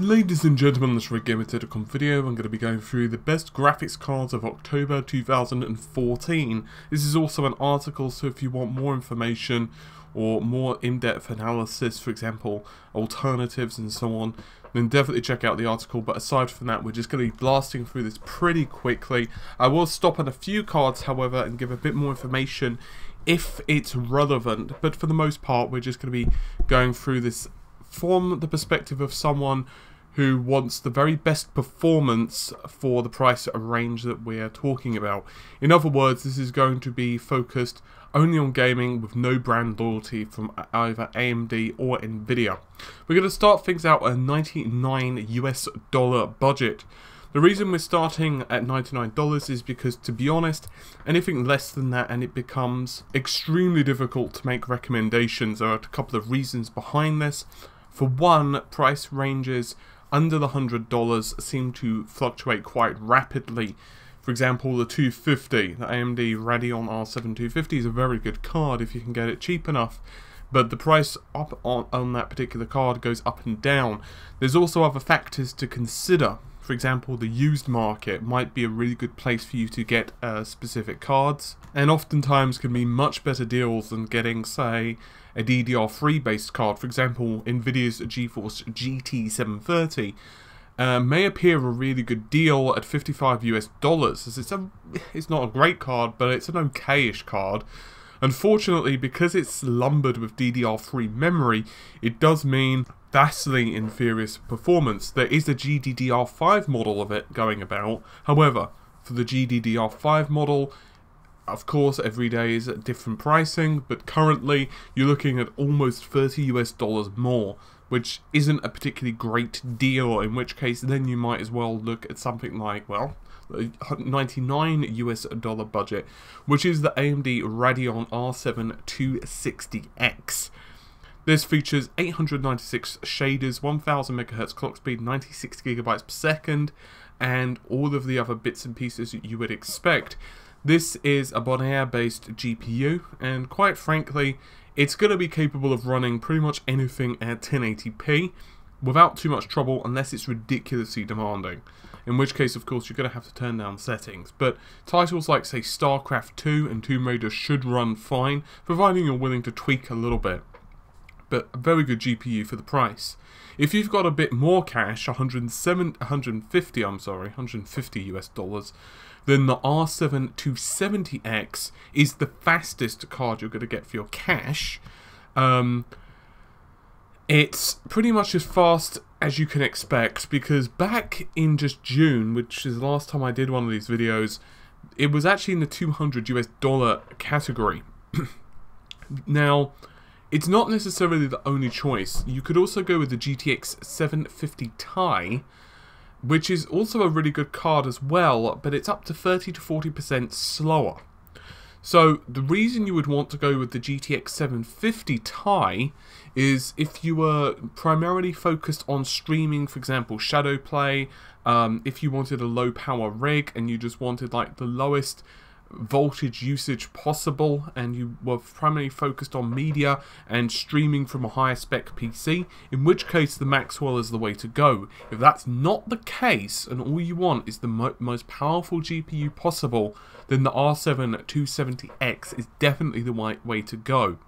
Ladies and gentlemen, this is Gamer.com video. I'm going to be going through the best graphics cards of October 2014. This is also an article, so if you want more information or more in-depth analysis, for example, alternatives and so on, then definitely check out the article. But aside from that, we're just going to be blasting through this pretty quickly. I will stop on a few cards, however, and give a bit more information if it's relevant. But for the most part, we're just going to be going through this from the perspective of someone who wants the very best performance for the price range that we're talking about. In other words, this is going to be focused only on gaming with no brand loyalty from either AMD or Nvidia. We're going to start things out at a $99 US budget. The reason we're starting at $99 is because, to be honest, anything less than that and it becomes extremely difficult to make recommendations. There are a couple of reasons behind this. For one, price ranges under the $100 seem to fluctuate quite rapidly. For example, the 250, the AMD Radeon R7 250 is a very good card if you can get it cheap enough, but the price up on that particular card goes up and down. There's also other factors to consider. For example, the used market might be a really good place for you to get specific cards, and oftentimes can be much better deals than getting, say, a DDR3 based card. For example, Nvidia's GeForce GT 730 may appear a really good deal at $55 US, as it's not a great card, but it's an okay-ish card. Unfortunately, because it's lumbered with DDR3 memory, it does mean vastly inferior performance. There is a GDDR5 model of it going about. However, for the GDDR5 model, of course, every day is at different pricing, but currently you're looking at almost $30 US more, which isn't a particularly great deal, in which case then you might as well look at something like, well, $99 US budget, which is the AMD Radeon R7 260X. This features 896 shaders, 1000 MHz clock speed, 96 GB per second, and all of the other bits and pieces you would expect. This is a Bonnier-based GPU, and quite frankly, it's going to be capable of running pretty much anything at 1080p without too much trouble, unless it's ridiculously demanding. In which case, of course, you're going to have to turn down settings. But titles like, say, StarCraft 2 and Tomb Raider should run fine, providing you're willing to tweak a little bit. But a very good GPU for the price. If you've got a bit more cash, $150 US, then the R7 270X is the fastest card you're going to get for your cash. It's pretty much as fast as you can expect, because back in just June, which is the last time I did one of these videos, it was actually in the $200 US category. Now, it's not necessarily the only choice. You could also go with the GTX 750 Ti, which is also a really good card as well, but it's up to 30 to 40% slower. So the reason you would want to go with the GTX 750 Ti is if you were primarily focused on streaming, for example, shadow play, if you wanted a low power rig and you just wanted like the lowest voltage usage possible, and you were primarily focused on media and streaming from a higher spec PC, in which case the Maxwell is the way to go. If that's not the case and all you want is the most powerful GPU possible, then the R7 270X is definitely the way to go.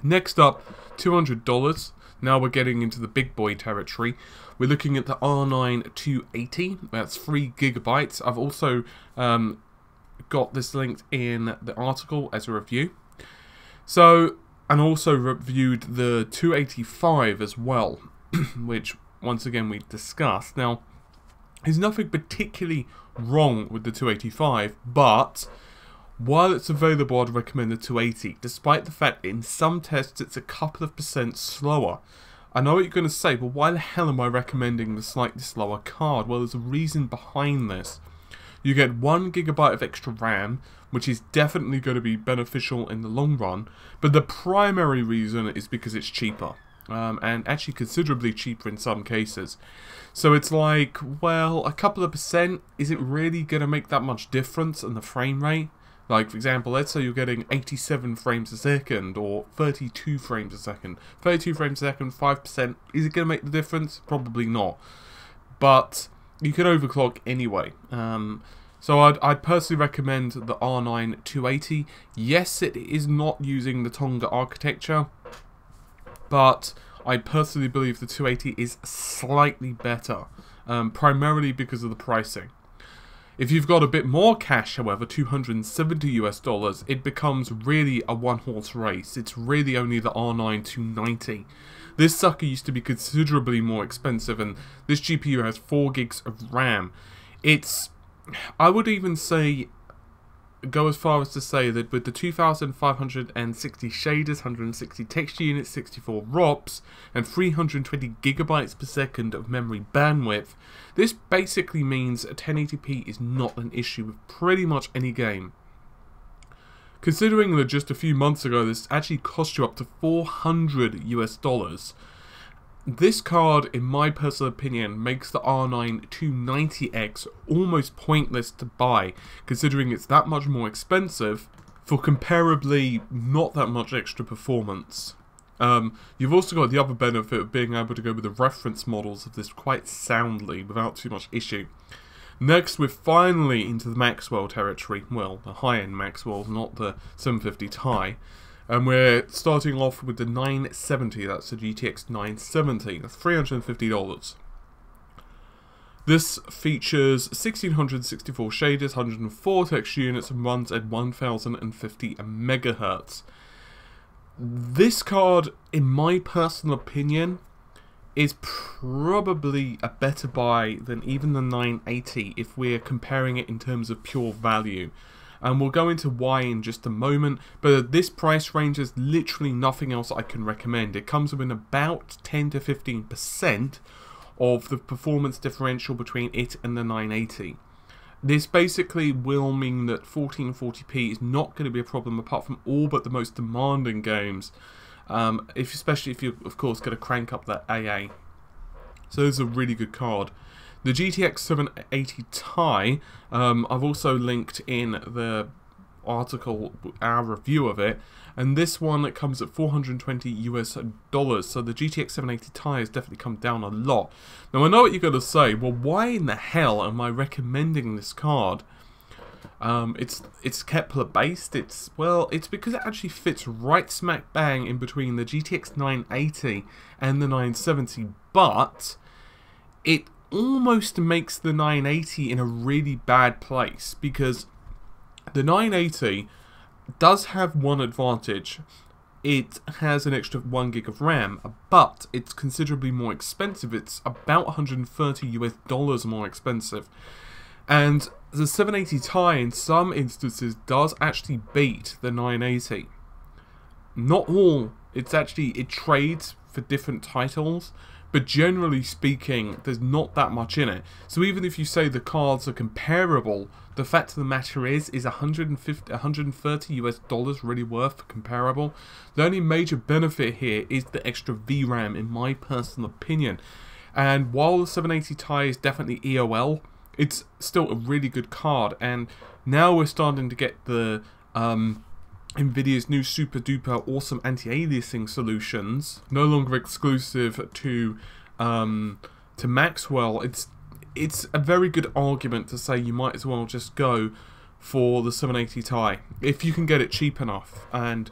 Next up, $200. Now we're getting into the big boy territory. We're looking at the R9 280. That's 3 GB. I've also got this linked in the article as a review. So, and also reviewed the 285 as well, which once again we discussed. Now, there's nothing particularly wrong with the 285, but while it's available, I'd recommend the 280, despite the fact that in some tests it's a couple of percent slower. I know what you're going to say, but why the hell am I recommending the slightly slower card? Well, there's a reason behind this. You get 1 GB of extra RAM, which is definitely going to be beneficial in the long run, but the primary reason is because it's cheaper, and actually considerably cheaper in some cases. So it's like, well, a couple of percent, is it really going to make that much difference in the frame rate? Like, for example, let's say you're getting 87 frames a second or 32 frames a second. 32 frames a second, 5%, is it going to make the difference? Probably not. But you can overclock anyway. So I'd personally recommend the R9 280. Yes, it is not using the Tonga architecture, but I personally believe the 280 is slightly better, primarily because of the pricing. If you've got a bit more cash, however, $270 US, it becomes really a one-horse race. It's really only the R9 290. This sucker used to be considerably more expensive, and this GPU has 4 gigs of RAM. I would even go as far as to say that with the 2,560 shaders, 160 texture units, 64 ROPs, and 320 gigabytes per second of memory bandwidth, this basically means 1080p is not an issue with pretty much any game. Considering that just a few months ago this actually cost you up to $400 US, this card, in my personal opinion, makes the R9 290X almost pointless to buy, considering it's that much more expensive for comparably not that much extra performance. You've also got the other benefit of being able to go with the reference models of this quite soundly without too much issue. Next, we're finally into the Maxwell territory. Well, the high-end Maxwell, not the 750 Ti. And we're starting off with the 970, that's the GTX 970, that's $350. This features 1664 shaders, 104 texture units, and runs at 1050 MHz. This card, in my personal opinion, is probably a better buy than even the 980 if we're comparing it in terms of pure value. And we'll go into why in just a moment, but at this price range there's literally nothing else I can recommend. It comes within about 10 to 15% of the performance differential between it and the 980. This basically will mean that 1440p is not going to be a problem apart from all but the most demanding games, especially if you're of course going to crank up that AA. So this is a really good card. The GTX 780 Ti, I've also linked in the article, our review of it, and this one it comes at $420 US, so the GTX 780 Ti has definitely come down a lot. Now I know what you're going to say, well why in the hell am I recommending this card? It's Kepler based, it's because it actually fits right smack bang in between the GTX 980 and the 970, but it almost makes the 980 in a really bad place, because the 980 does have one advantage. It has an extra 1 gig of RAM, but it's considerably more expensive. It's about $130 US more expensive. And the 780 Ti in some instances does actually beat the 980. Not all. It trades for different titles, but generally speaking, there's not that much in it. So even if you say the cards are comparable, the fact of the matter is $130 US really worth comparable? The only major benefit here is the extra VRAM, in my personal opinion. And while the 780 Ti is definitely EOL, it's still a really good card. And now we're starting to get the Nvidia's new super duper awesome anti-aliasing solutions, no longer exclusive to Maxwell. It's a very good argument to say you might as well just go for the 780 Ti if you can get it cheap enough. And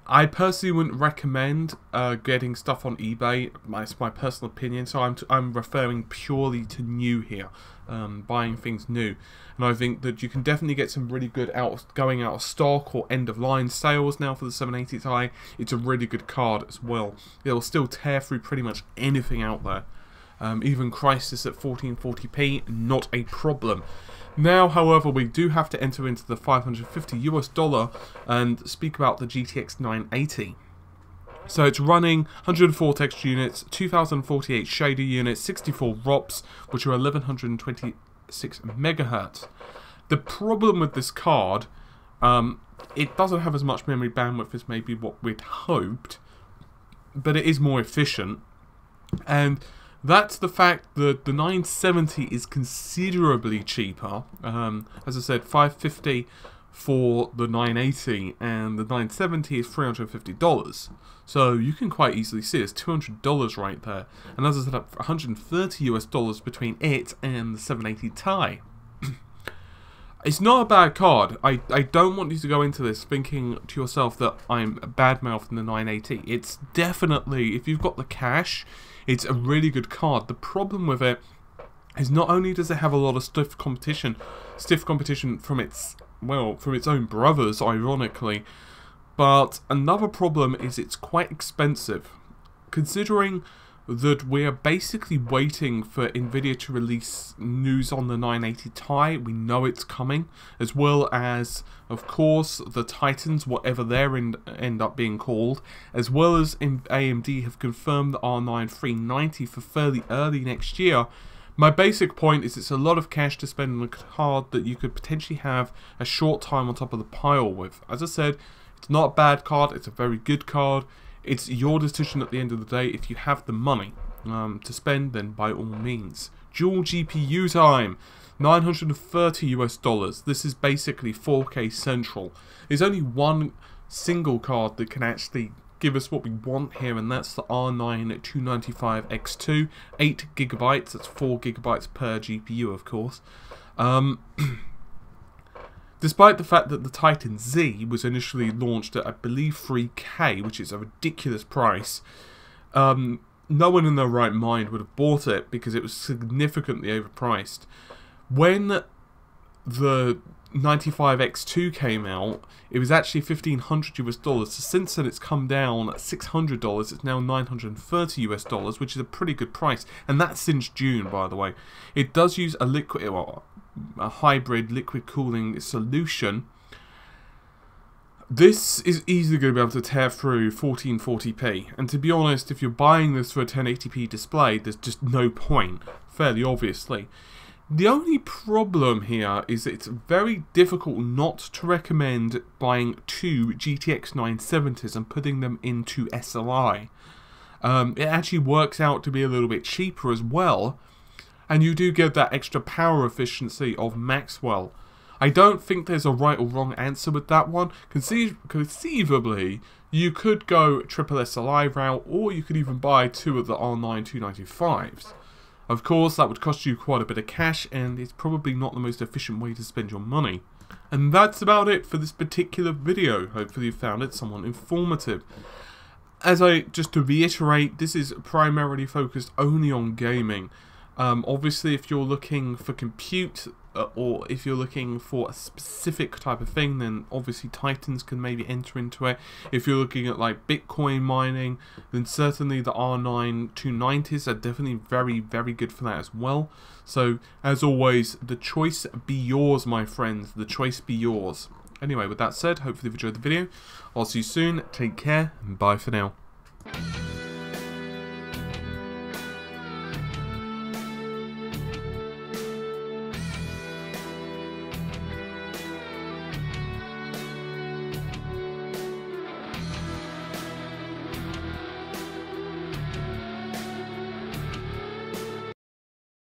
I personally wouldn't recommend getting stuff on eBay. That's my personal opinion. So I'm referring purely to new here, buying things new. And I think that you can definitely get some really good going out of stock or end of line sales now for the 780 Ti. It's a really good card as well. It'll still tear through pretty much anything out there. Even Crysis at 1440p, not a problem. Now, however, we do have to enter into the $550 US and speak about the GTX 980. So it's running 104 texture units, 2048 shader units, 64 ROPs, which are 1126 MHz. The problem with this card, it doesn't have as much memory bandwidth as maybe what we'd hoped, but it is more efficient. And that's the fact that the 970 is considerably cheaper. As I said, $550 for the 980, and the 970 is $350. So you can quite easily see it's $200 right there. And as I said, $130 between it and the 780 Ti. It's not a bad card. I don't want you to go into this thinking to yourself that I'm bad-mouthing the 980. It's definitely, if you've got the cash, it's a really good card. The problem with it is not only does it have a lot of stiff competition from its own brothers, ironically, but another problem is it's quite expensive. Considering that we're basically waiting for Nvidia to release news on the 980 Ti, we know it's coming, as well as, of course, the Titans, whatever they end up being called, as well as AMD have confirmed the R9 390 for fairly early next year. My basic point is it's a lot of cash to spend on a card that you could potentially have a short time on top of the pile with. As I said, it's not a bad card, it's a very good card. It's your decision at the end of the day. If you have the money to spend, then by all means. Dual GPU time, $930. This is basically 4K Central. There's only one single card that can actually give us what we want here, and that's the R9 295X2, 8 GB. That's 4 GB per GPU, of course. Despite the fact that the Titan Z was initially launched at, I believe, $3K, which is a ridiculous price, no one in their right mind would have bought it because it was significantly overpriced. When the 95X2 came out, it was actually $1,500 US. So since then, it's come down at $600. It's now $930 US, which is a pretty good price, and that's since June, by the way. It does use a hybrid liquid cooling solution. This is easily going to be able to tear through 1440p, and to be honest, if you're buying this for a 1080p display, there's just no point, fairly obviously. The only problem here is that it's very difficult not to recommend buying two GTX 970s and putting them into SLI. It actually works out to be a little bit cheaper as well, and you do get that extra power efficiency of Maxwell. I don't think there's a right or wrong answer with that one. Conceivably, you could go triple SLI route, or you could even buy two of the R9 295s. Of course, that would cost you quite a bit of cash, and it's probably not the most efficient way to spend your money. And that's about it for this particular video. Hopefully you found it somewhat informative. Just to reiterate, this is primarily focused only on gaming. Obviously, if you're looking for compute, or if you're looking for a specific type of thing, then obviously Titans can maybe enter into it. If you're looking at like Bitcoin mining, then certainly the R9 290s are definitely very, very good for that as well. So, as always, the choice be yours, my friends. The choice be yours. Anyway, with that said, hopefully you've enjoyed the video. I'll see you soon. Take care, and bye for now.